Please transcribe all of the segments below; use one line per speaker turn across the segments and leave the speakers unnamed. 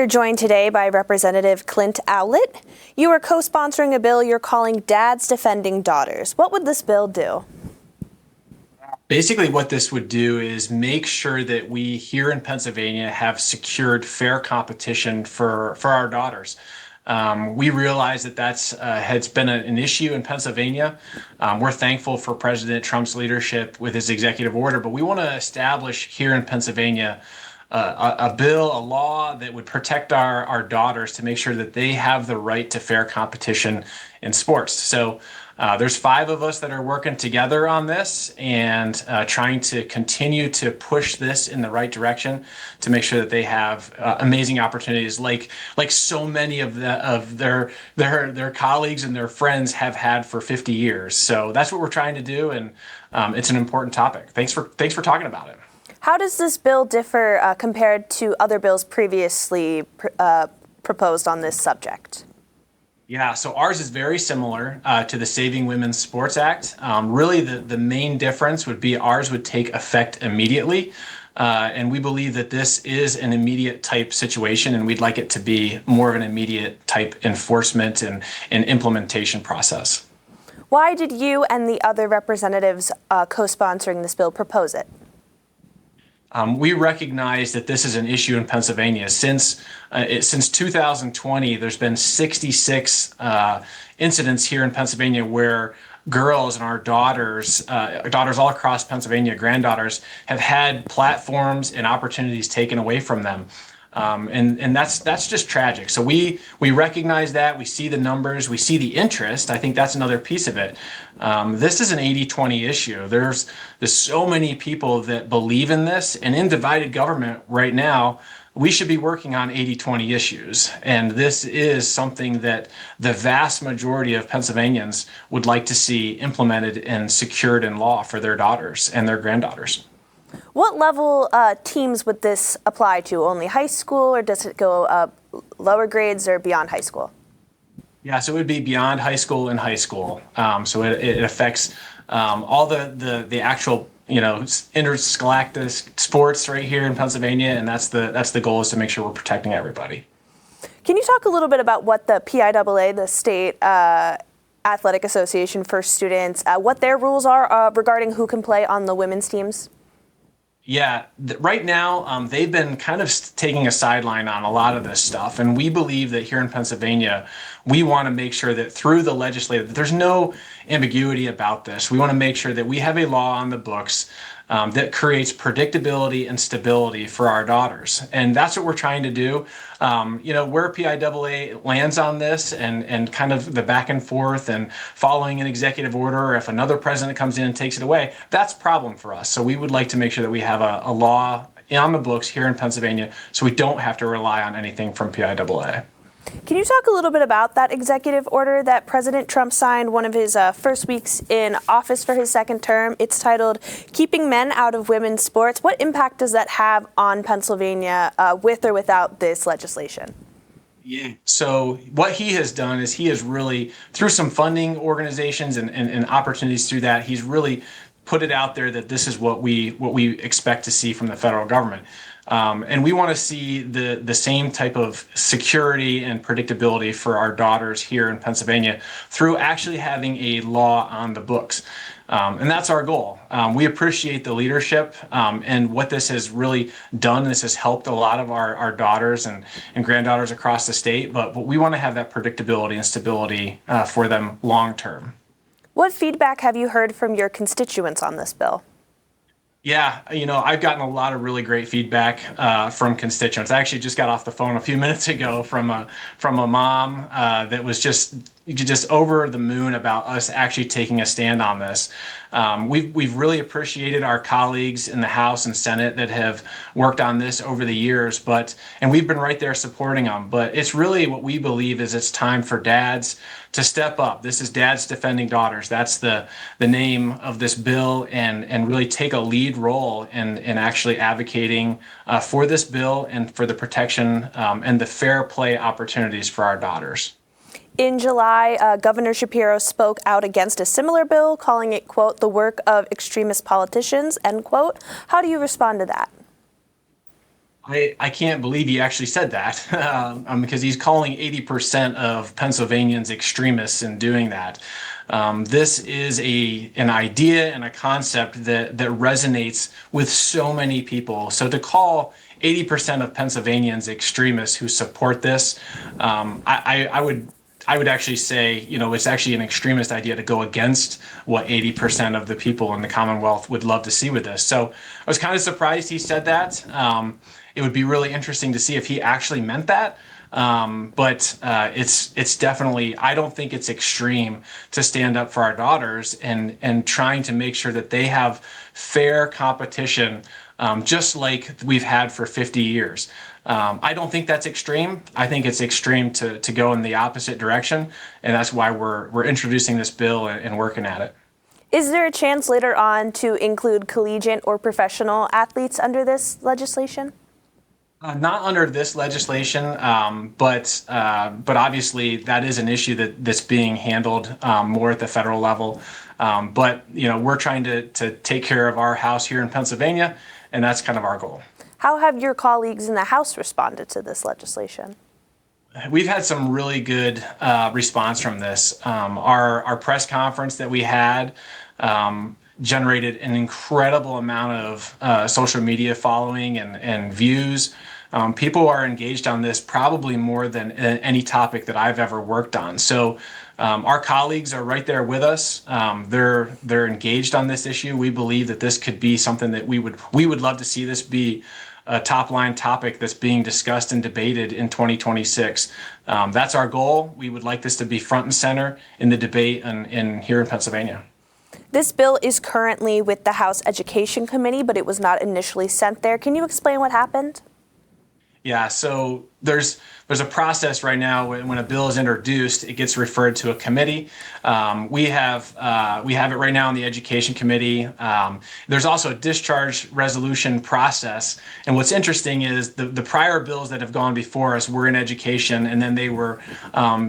We're joined today by Representative Clint Owlett. You are co-sponsoring a bill you're calling Dads Defending Daughters. What would this bill do?
Basically, what this would do is make sure that we here in Pennsylvania have secured fair competition for our daughters. We realize that has been an issue in Pennsylvania. We're thankful for President Trump's leadership with his executive order, but we want to establish here in Pennsylvania a bill, a law that would protect our daughters to make sure that they have the right to fair competition in sports. So there's 5 of us that are working together on this and trying to continue to push this in the right direction to make sure that they have amazing opportunities like so many of their colleagues and their friends have had for 50 years. So that's what we're trying to do, and it's an important topic. Thanks for talking about it.
How does this bill differ compared to other bills previously proposed on this subject?
Yeah, so ours is very similar to the Saving Women's Sports Act. Really, the main difference would be ours would take effect immediately. And we believe that this is an immediate type situation, and we'd like it to be more of an immediate type enforcement and implementation process.
Why did you and the other representatives co-sponsoring this bill propose it?
We recognize that this is an issue in Pennsylvania. Since 2020, there's been 66 incidents here in Pennsylvania where girls and our daughters all across Pennsylvania, granddaughters, have had platforms and opportunities taken away from them. And that's just tragic. So we recognize that, we see the numbers, we see the interest. I think that's another piece of it. This is an 80-20 issue. There's so many people that believe in this, and in divided government right now, we should be working on 80-20 issues. And this is something that the vast majority of Pennsylvanians would like to see implemented and secured in law for their daughters and their granddaughters.
What level teams would this apply to? Only high school, or does it go lower grades or beyond high school?
Yeah, so it would be beyond high school and high school. So it affects all the actual interscholastic sports right here in Pennsylvania, and that's the goal, is to make sure we're protecting everybody.
Can you talk a little bit about what the PIAA, the State Athletic Association for Students, what their rules are regarding who can play on the women's teams?
Yeah, right now they've been kind of taking a sideline on a lot of this stuff, and we believe that here in Pennsylvania, we want to make sure that through the legislature, there's no ambiguity about this. We want to make sure that we have a law on the books that creates predictability and stability for our daughters, and that's what we're trying to do. Where PIAA lands on this and kind of the back and forth and following an executive order, or if another president comes in and takes it away, that's a problem for us. So we would like to make sure that we have a law on the books here in Pennsylvania so we don't have to rely on anything from PIAA.
Can you talk a little bit about that executive order that President Trump signed one of his first weeks in office for his second term? It's titled Keeping Men Out of Women's Sports. What impact does that have on Pennsylvania with or without this legislation?
Yeah. So what he has done is he has really, through some funding organizations and opportunities through that, he's really put it out there that this is what we expect to see from the federal government. And we want to see the same type of security and predictability for our daughters here in Pennsylvania through actually having a law on the books. And that's our goal. We appreciate the leadership and what this has really done. This has helped a lot of our daughters and granddaughters across the state, but we want to have that predictability and stability for them long term.
What feedback have you heard from your constituents on this bill?
Yeah, I've gotten a lot of really great feedback from constituents. I actually just got off the phone a few minutes ago from a mom that was just over the moon about us actually taking a stand on this. We've really appreciated our colleagues in the House and Senate that have worked on this over the years, and we've been right there supporting them. But it's really what we believe is it's time for dads to step up. This is Dads Defending Daughters. That's the name of this bill, and really take a lead role in actually advocating for this bill and for the protection and the fair play opportunities for our daughters.
In July, Governor Shapiro spoke out against a similar bill, calling it, quote, the work of extremist politicians, end quote. How do you respond to that?
I can't believe he actually said that because he's calling 80% of Pennsylvanians extremists in doing that. This is an idea and a concept that resonates with so many people. So to call 80% of Pennsylvanians extremists who support this, I would actually say, it's actually an extremist idea to go against what 80% of the people in the Commonwealth would love to see with this. So I was kind of surprised he said that. It would be really interesting to see if he actually meant that. But it's definitely, I don't think it's extreme to stand up for our daughters and trying to make sure that they have fair competition, just like we've had for 50 years. I don't think that's extreme. I think it's extreme to go in the opposite direction, and that's why we're introducing this bill and working at it.
Is there a chance later on to include collegiate or professional athletes under this legislation?
Not under this legislation, but obviously that is an issue that's being handled more at the federal level. But we're trying to take care of our house here in Pennsylvania, and that's kind of our goal.
How have your colleagues in the House responded to this legislation?
We've had some really good response from this. Our press conference that we had generated an incredible amount of social media following and views. People are engaged on this probably more than any topic that I've ever worked on. So our colleagues are right there with us. They're engaged on this issue. We believe that this could be something that we would love to see this be a top line topic that's being discussed and debated in 2026. That's our goal. We would like this to be front and center in the debate here in Pennsylvania.
This bill is currently with the House Education Committee, but it was not initially sent there. Can you explain what happened?
Yeah, so there's a process right now when a bill is introduced, it gets referred to a committee. We have it right now in the Education Committee. There's also a discharge resolution process. And what's interesting is the prior bills that have gone before us were in education, and then they were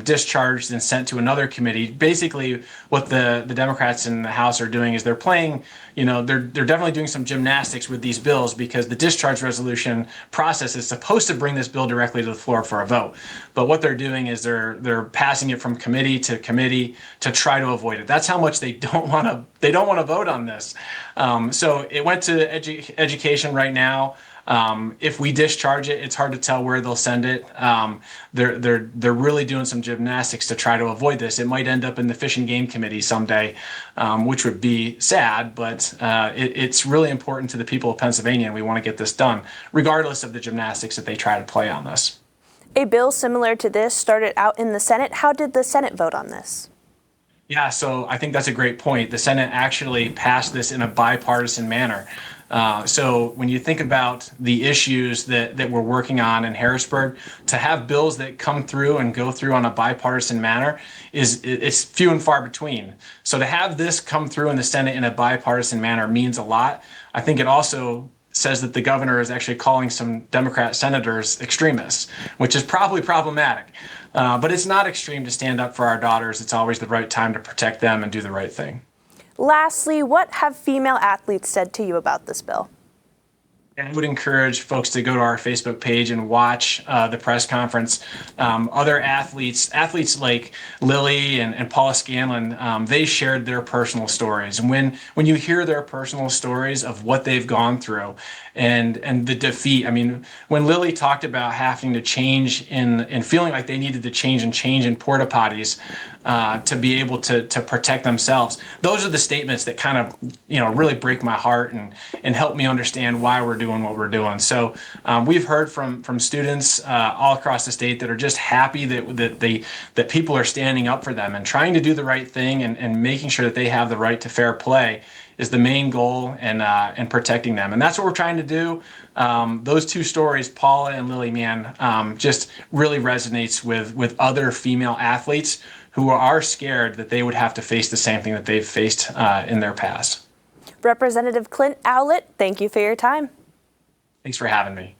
discharged and sent to another committee. Basically, what the Democrats in the House are doing is they're playing, they're definitely doing some gymnastics with these bills because the discharge resolution process is supposed to bring this bill directly to the floor for a vote. But what they're doing is they're passing it from committee to try to avoid it. That's how much they don't want to vote on this. So it went to education right now. If we discharge it, it's hard to tell where they'll send it. They're really doing some gymnastics to try to avoid this. It might end up in the Fish and Game Committee someday, which would be sad, but it's really important to the people of Pennsylvania, and we want to get this done, regardless of the gymnastics that they try to play on this.
A bill similar to this started out in the Senate. How did the Senate vote on this?
Yeah, so I think that's a great point. The Senate actually passed this in a bipartisan manner. So when you think about the issues that we're working on in Harrisburg, to have bills that come through and go through on a bipartisan manner it's few and far between. So to have this come through in the Senate in a bipartisan manner means a lot. I think it also says that the governor is actually calling some Democrat senators extremists, which is probably problematic. But it's not extreme to stand up for our daughters. It's always the right time to protect them and do the right thing.
Lastly, what have female athletes said to you about this bill?
I would encourage folks to go to our Facebook page and watch the press conference. Other athletes like Lily and Paula Scanlon, they shared their personal stories. And when you hear their personal stories of what they've gone through and the defeat, I mean, when Lily talked about having to change and feeling like they needed to change in porta potties to be able to protect themselves, those are the statements that kind of really break my heart and help me understand why we're doing what we're doing. So we've heard from students all across the state that are just happy that people are standing up for them and trying to do the right thing and making sure that they have the right to fair play is the main goal, and protecting them. And that's what we're trying to do. Those two stories, Paula and Lily, just really resonates with other female athletes who are scared that they would have to face the same thing that they've faced in their past.
Representative Clint Owlett, thank you for your time.
Thanks for having me.